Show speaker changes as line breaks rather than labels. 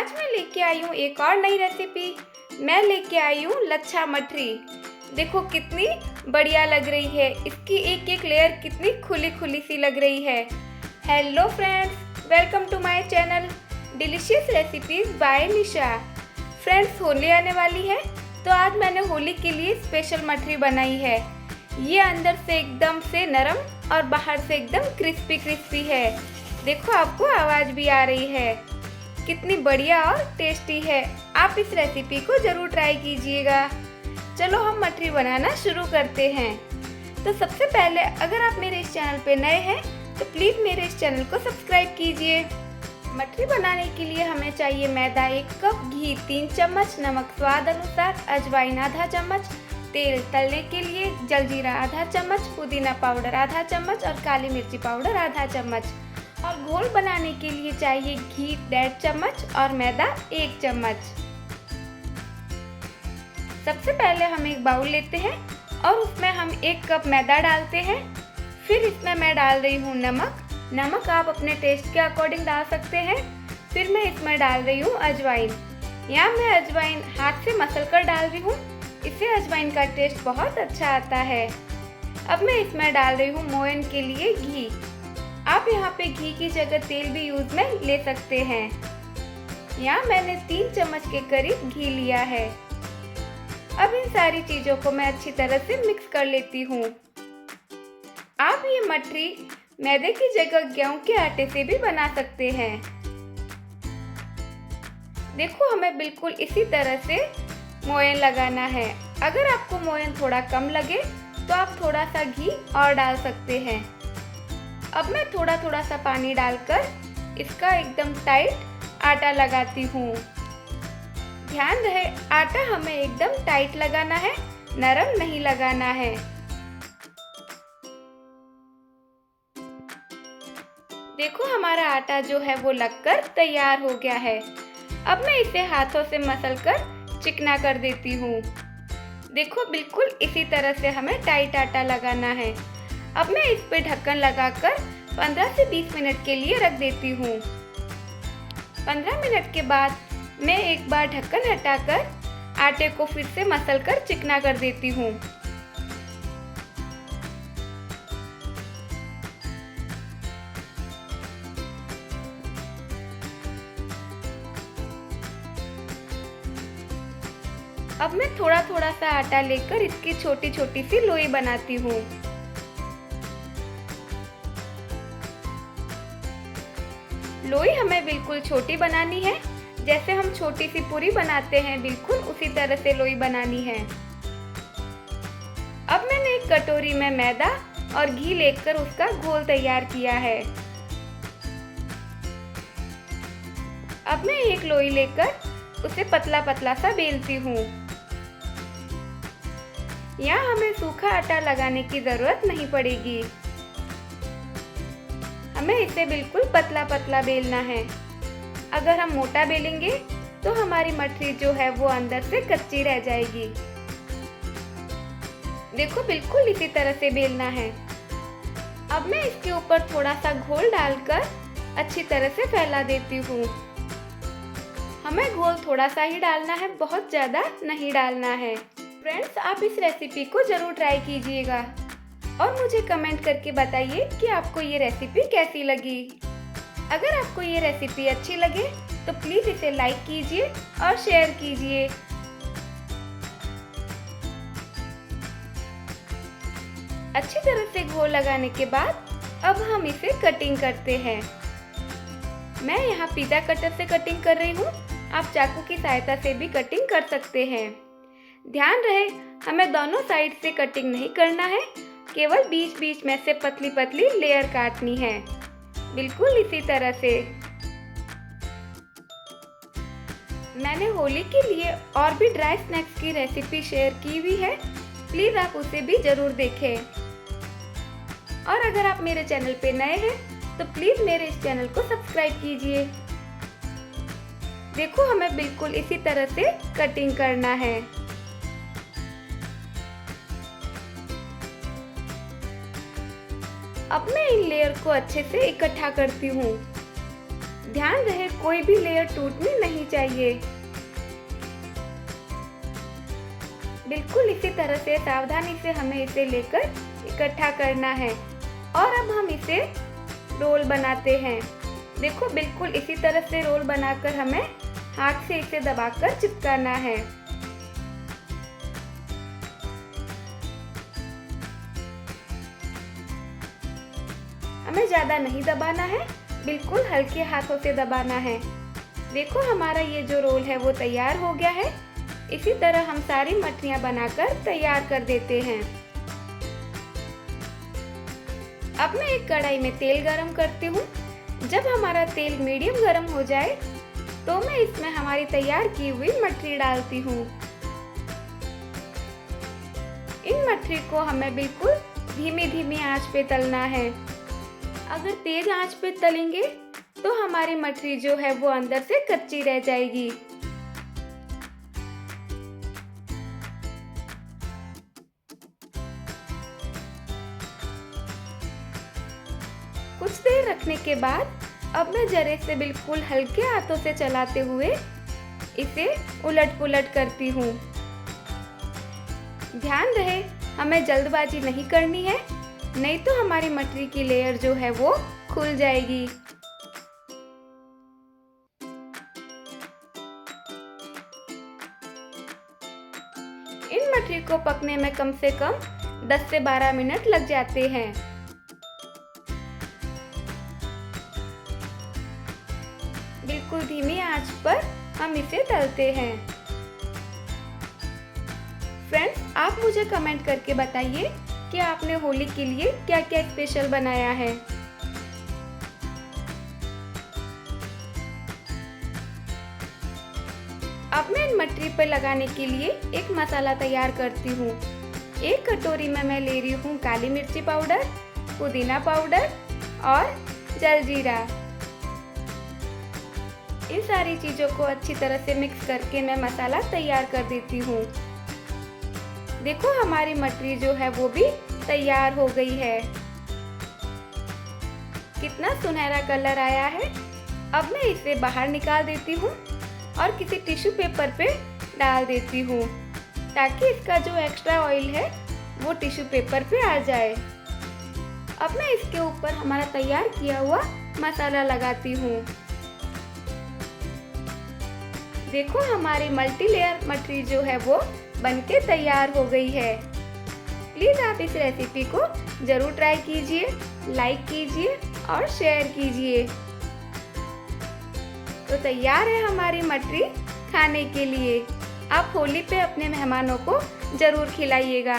आज मैं लेके आई हूँ एक और नई रेसिपी। मैं लेके आई हूँ लच्छा मठरी। देखो कितनी बढ़िया लग रही है, इसकी एक एक लेयर कितनी खुली खुली सी लग रही है। Hello friends, welcome to my channel delicious recipes by Nisha. Friends, Holi आने वाली है तो आज मैंने होली के लिए स्पेशल मठरी बनाई है। ये अंदर से एकदम से नरम और बाहर से एकदम क्रिस्पी क्रिस्पी है। देखो आपको आवाज़ भी आ रही है, कितनी बढ़िया और टेस्टी है। आप इस रेसिपी को ज़रूर ट्राई कीजिएगा। चलो हम मठरी बनाना शुरू करते हैं। तो सबसे पहले अगर आप मेरे इस चैनल पे नए हैं तो प्लीज़ मेरे इस चैनल को सब्सक्राइब कीजिए। मठरी बनाने के लिए हमें चाहिए मैदा 1 कप, घी 3 चम्मच, नमक स्वाद अनुसार, अजवाइन आधा चम्मच, तेल तलने के लिए जलजीरा आधा चम्मच, पुदीना पाउडर आधा चम्मच और काली मिर्ची पाउडर आधा चम्मच। और घोल बनाने के लिए चाहिए घी 1.5 चम्मच और मैदा 1 चम्मच। सबसे पहले हम एक बाउल लेते हैं और उसमें हम 1 कप मैदा डालते हैं। फिर इसमें मैं डाल रही हूँ नमक आप अपने टेस्ट के अकॉर्डिंग डाल सकते हैं। फिर मैं इसमें डाल रही हूँ अजवाइन। यहाँ मैं अजवाइन हाथ से मसल कर डाल रही हूँ, इससे अजवाइन का टेस्ट बहुत अच्छा आता है। अब मैं इसमें डाल रही हूँ मोयन के लिए घी। आप यहाँ पे घी की जगह तेल भी यूज में ले सकते हैं। यहाँ मैंने 3 चम्मच के करीब घी लिया है। अब इन सारी चीजों को मैं अच्छी तरह से मिक्स कर लेती हूँ। आप ये मठरी मैदे की जगह गेहूं के आटे से भी बना सकते हैं। देखो हमें बिल्कुल इसी तरह से मोयन लगाना है। अगर आपको मोयन थोड़ा कम लगे तो आप थोड़ा सा घी और डाल सकते हैं। अब मैं थोड़ा थोड़ा सा पानी डालकर इसका एकदम टाइट आटा लगाती हूँ। ध्यान रहे आटा हमें एकदम टाइट लगाना है, नरम नहीं लगाना है। देखो हमारा आटा जो है वो लगकर तैयार हो गया है। अब मैं इसे हाथों से मसलकर चिकना कर देती हूँ। देखो बिल्कुल इसी तरह से हमें टाइट आटा लगाना है। अब मैं इस पे ढक्कन लगाकर 15 से 20 मिनट के लिए रख देती हूँ। 15 मिनट के बाद मैं एक बार ढक्कन हटाकर आटे को फिर से मसलकर चिकना कर देती हूँ। अब मैं थोड़ा थोड़ा सा आटा लेकर इसकी छोटी छोटी सी लोई बनाती हूँ। लोई हमें बिल्कुल छोटी बनानी है, जैसे हम छोटी सी पूरी बनाते हैं बिल्कुल उसी तरह से लोई बनानी है। अब मैंने एक कटोरी में मैदा और घी लेकर उसका घोल तैयार किया है। अब मैं एक लोई लेकर उसे पतला पतला सा बेलती हूँ। यहाँ हमें सूखा आटा लगाने की जरूरत नहीं पड़ेगी, हमें इसे बिल्कुल पतला पतला बेलना है। अगर हम मोटा बेलेंगे तो हमारी मठरी जो है वो अंदर से कच्ची रह जाएगी। देखो बिल्कुल इसी तरह से बेलना है। अब मैं इसके ऊपर थोड़ा सा घोल डालकर अच्छी तरह से फैला देती हूँ। हमें घोल थोड़ा सा ही डालना है, बहुत ज़्यादा नहीं डालना है। फ्रेंड्स, आप इस रेसिपी को ज़रूर ट्राई कीजिएगा और मुझे कमेंट करके बताइए कि आपको ये रेसिपी कैसी लगी। अगर आपको ये रेसिपी अच्छी लगे तो प्लीज़ इसे लाइक कीजिए और शेयर कीजिए। अच्छी तरह से घोल लगाने के बाद अब हम इसे कटिंग करते हैं। मैं यहाँ पिज़्ज़ा कटर से कटिंग कर रही हूँ, आप चाकू की सहायता से भी कटिंग कर सकते हैं। ध्यान रहे हमें दोनों साइड से कटिंग नहीं करना है, केवल बीच बीच में से पतली पतली लेयर काटनी है, बिल्कुल इसी तरह से। मैंने होली के लिए और भी ड्राई स्नैक्स की रेसिपी शेयर की हुई है, प्लीज़ आप उसे भी ज़रूर देखें। और अगर आप मेरे चैनल पे नए हैं तो प्लीज़ मेरे इस चैनल को सब्सक्राइब कीजिए। देखो हमें बिल्कुल इसी तरह से कटिंग करना है। अब मैं इन लेयर को अच्छे से इकट्ठा करती हूँ। ध्यान रहे कोई भी लेयर टूटनी नहीं चाहिए। बिल्कुल इसी तरह से सावधानी से हमें इसे लेकर इकट्ठा करना है और अब हम इसे रोल बनाते हैं। देखो बिल्कुल इसी तरह से रोल बनाकर हमें हाथ से इसे दबाकर चिपकाना है। हमें ज़्यादा नहीं दबाना है, बिल्कुल हल्के हाथों से दबाना है। देखो हमारा ये जो रोल है वो तैयार हो गया है। इसी तरह हम सारी मठरियाँ बनाकर तैयार कर देते हैं। अब मैं एक कढ़ाई में तेल गरम करती हूँ। जब हमारा तेल मीडियम गरम हो जाए तो मैं इसमें हमारी तैयार की हुई मठरी डालती हूँ। इन मठरी को हमें बिल्कुल धीमी धीमी आंच पे तलना है। अगर तेज आंच पे तलेंगे तो हमारी मठरी जो है वो अंदर से कच्ची रह जाएगी। कुछ देर रखने के बाद अब मैं जरे से बिल्कुल हल्के हाथों से चलाते हुए इसे उलट पुलट करती हूँ। ध्यान रहे हमें जल्दबाजी नहीं करनी है, नहीं तो हमारी मठरी की लेयर जो है वो खुल जाएगी। इन मठरी को पकने में कम से कम 10 से 12 मिनट लग जाते हैं। बिल्कुल धीमी आंच पर हम इसे तलते हैं। फ्रेंड्स, आप मुझे कमेंट करके बताइए कि आपने होली के लिए क्या क्या स्पेशल बनाया है। अब मैं इन मठरी पर लगाने के लिए एक मसाला तैयार करती हूँ। एक कटोरी में मैं ले रही हूँ काली मिर्ची पाउडर, पुदीना पाउडर और जलजीरा। इन सारी चीजों को अच्छी तरह से मिक्स करके मैं मसाला तैयार कर देती हूँ। देखो हमारी मठरी जो है वो भी तैयार हो गई है। कितना सुनहरा कलर आया है। अब मैं इसे बाहर निकाल देती हूँ और किसी टिश्यू पेपर पे डाल देती हूँ ताकि इसका जो एक्स्ट्रा ऑयल है वो टिश्यू पेपर पे आ जाए। अब मैं इसके ऊपर हमारा तैयार किया हुआ मसाला लगाती हूँ। देखो हमारी मल्टी लेयर मठरी जो है वो बनके तैयार हो गई है। प्लीज आप इस रेसिपी को जरूर ट्राई कीजिए, लाइक कीजिए और शेयर कीजिए। तो तैयार है हमारी मठरी खाने के लिए। आप होली पे अपने मेहमानों को जरूर खिलाइएगा।